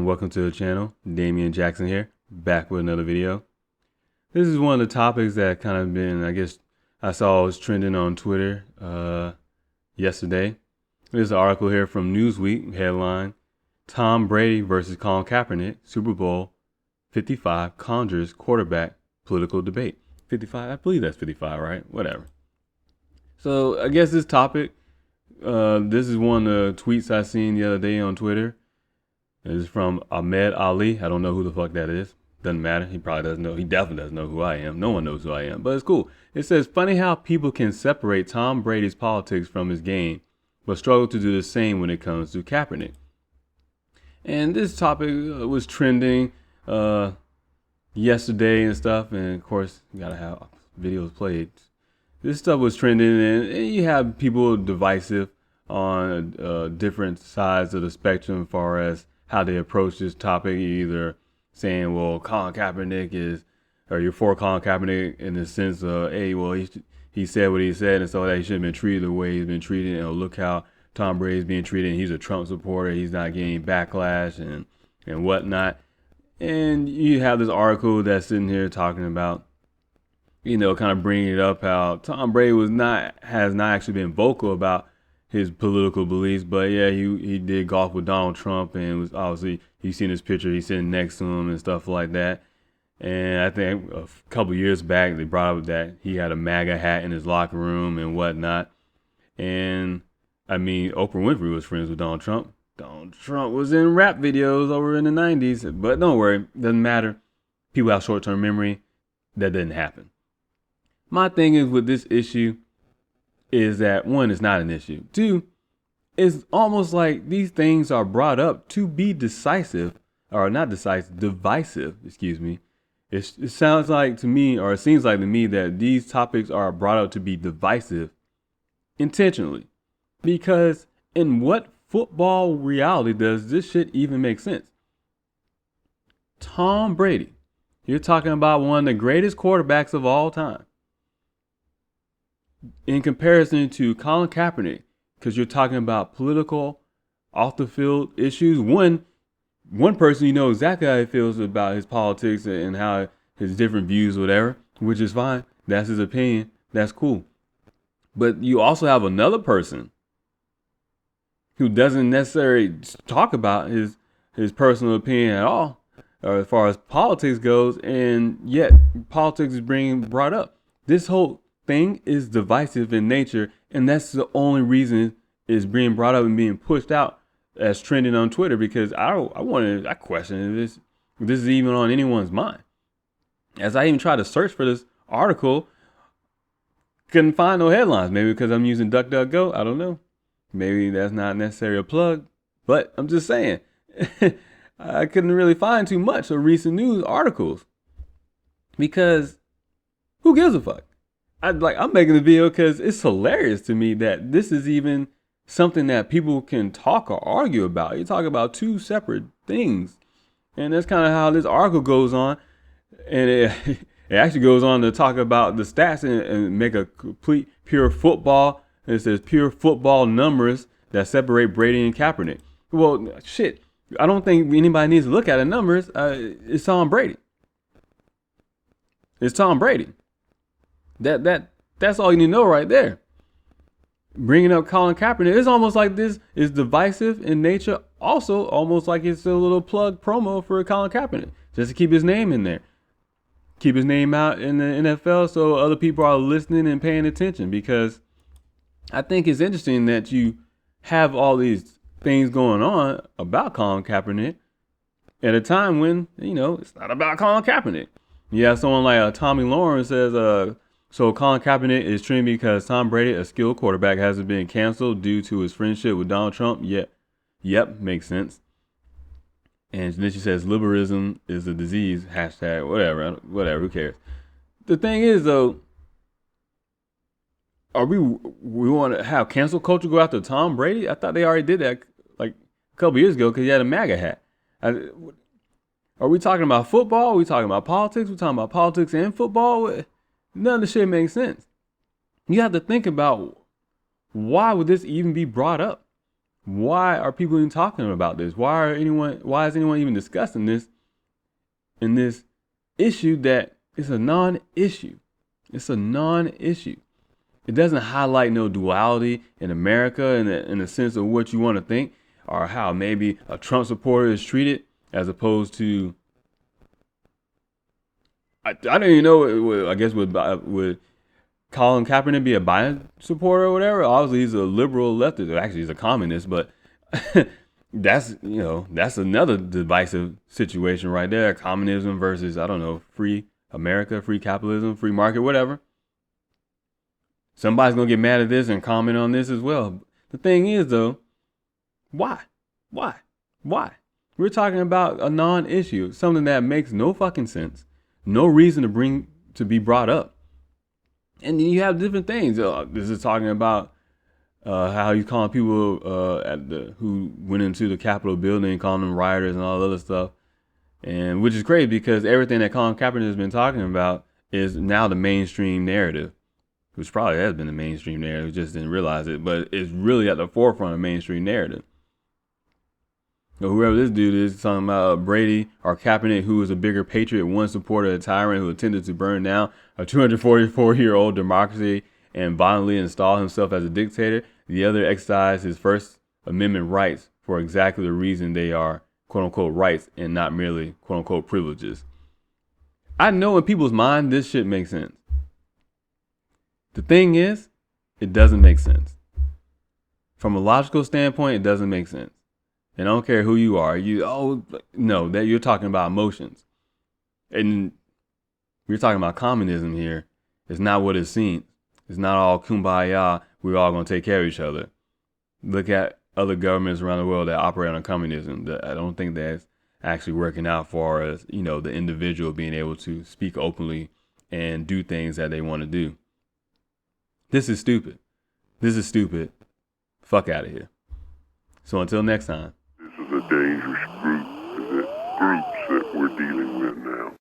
welcome to the channel. Damien Jackson here, back with another video. This is one of the topics that kind of been, I saw was trending on Twitter yesterday. There's an article here from Newsweek, headline, Tom Brady versus Colin Kaepernick, Super Bowl 55 conjures quarterback political debate. 55, I believe that's 55, right? Whatever. So I guess this topic, this is one of the tweets I seen the other day on Twitter. It's from Ahmed Ali. I don't know who the fuck that is. Doesn't matter. He probably doesn't know. He definitely doesn't know who I am. No one knows who I am, but it's cool. It says, funny how people can separate Tom Brady's politics from his game, but struggle to do the same when it comes to Kaepernick. And this topic was trending yesterday and stuff. And of course, you gotta have videos played. This stuff was trending, and you have people divisive on different sides of the spectrum as far as how they approach this topic. Either saying, well, Colin Kaepernick is, or you're for Colin Kaepernick in the sense of, hey, well, he said what he said, and so that he shouldn't have been treated the way he's been treated. And look how Tom Brady's being treated. And he's a Trump supporter. He's not getting backlash and whatnot. And you have this article that's sitting here talking about, you know, kind of bringing it up how Tom Brady has not actually been vocal about his political beliefs, but yeah, he did golf with Donald Trump, and was obviously, he's seen his picture, he's sitting next to him and stuff like that. And I think a couple years back, they brought up that he had a MAGA hat in his locker room and whatnot. And I mean, Oprah Winfrey was friends with Donald Trump. Donald Trump was in rap videos over in the 90s, but don't worry, doesn't matter. People have short-term memory. That didn't happen. My thing is with this issue is that, one, it's not an issue. Two, it's almost like these things are brought up to be divisive, excuse me. It sounds like to me, or it seems like to me, that these topics are brought up to be divisive intentionally. Because in what football reality does this shit even make sense? Tom Brady, you're talking about one of the greatest quarterbacks of all time, in comparison to Colin Kaepernick, because you're talking about political, off the field issues. One person, you know exactly how he feels about his politics and how his different views, whatever, which is fine. That's his opinion. That's cool. But you also have another person who doesn't necessarily talk about his personal opinion at all, or as far as politics goes, and yet politics is being brought up. This whole thing is divisive in nature, and that's the only reason it's being brought up and being pushed out as trending on Twitter, because I question if this is even on anyone's mind. As I even tried to search for this article, couldn't find no headlines. Maybe because I'm using DuckDuckGo, I don't know. Maybe that's not necessarily a plug, but I'm just saying, I couldn't really find too much of recent news articles, because who gives a fuck? I'm making the video because it's hilarious to me that this is even something that people can talk or argue about. You talk about two separate things. And that's kind of how this article goes on. And it actually goes on to talk about the stats and make a complete pure football. It says pure football numbers that separate Brady and Kaepernick. Well, shit, I don't think anybody needs to look at the numbers. It's Tom Brady. It's Tom Brady. That's all you need to know right there. Bringing up Colin Kaepernick, it's almost like this is divisive in nature. Also, almost like it's a little plug promo for Colin Kaepernick, just to keep his name in there, keep his name out in the NFL, so other people are listening and paying attention. Because I think it's interesting that you have all these things going on about Colin Kaepernick at a time when, you know, it's not about Colin Kaepernick. You have someone like Tommy Lawrence says, so Colin Kaepernick is trending because Tom Brady, a skilled quarterback, hasn't been canceled due to his friendship with Donald Trump. Yep, makes sense. And then she says, liberalism is a disease, hashtag, whatever, who cares? The thing is, though, we want to have cancel culture go after Tom Brady? I thought they already did that like a couple years ago because he had a MAGA hat. Are we talking about football? Are we talking about politics? We're talking about politics and football? None of the shit makes sense. You have to think about, why would this even be brought up? Why are people even talking about this? Why is anyone even discussing this in this issue that is a non-issue? It's a non-issue. It doesn't highlight no duality in America in the sense of what you want to think or how maybe a Trump supporter is treated as opposed to, I don't even know, I guess would Colin Kaepernick be a Biden supporter or whatever? Obviously he's a liberal leftist, actually he's a communist, but that's another divisive situation right there. Communism versus, I don't know, free America, free capitalism, free market, whatever. Somebody's gonna get mad at this and comment on this as well. The thing is though, why? We're talking about a non-issue, something that makes no fucking sense, no reason to be brought up. And then you have different things. This is talking about how he's calling people who went into the Capitol building, calling them rioters and all other stuff, and which is crazy because everything that Colin Kaepernick has been talking about is now the mainstream narrative. Which probably has been the mainstream narrative, just didn't realize it, but it's really at the forefront of mainstream narrative. So whoever this dude is talking about Brady or Kaepernick, who is a bigger patriot, one supporter of a tyrant who attempted to burn down a 244-year-old democracy and violently install himself as a dictator. The other exercised his First Amendment rights for exactly the reason they are quote unquote rights and not merely quote unquote privileges. I know in people's mind this shit makes sense. The thing is, it doesn't make sense. From a logical standpoint, it doesn't make sense. And I don't care who you are. That you're talking about emotions. And we're talking about communism here. It's not what it seems. It's not all kumbaya, we're all going to take care of each other. Look at other governments around the world that operate on communism. I don't think that's actually working out for us, the individual being able to speak openly and do things that they want to do. This is stupid. Fuck out of here. So until next time. This is a dangerous group that we're dealing with now.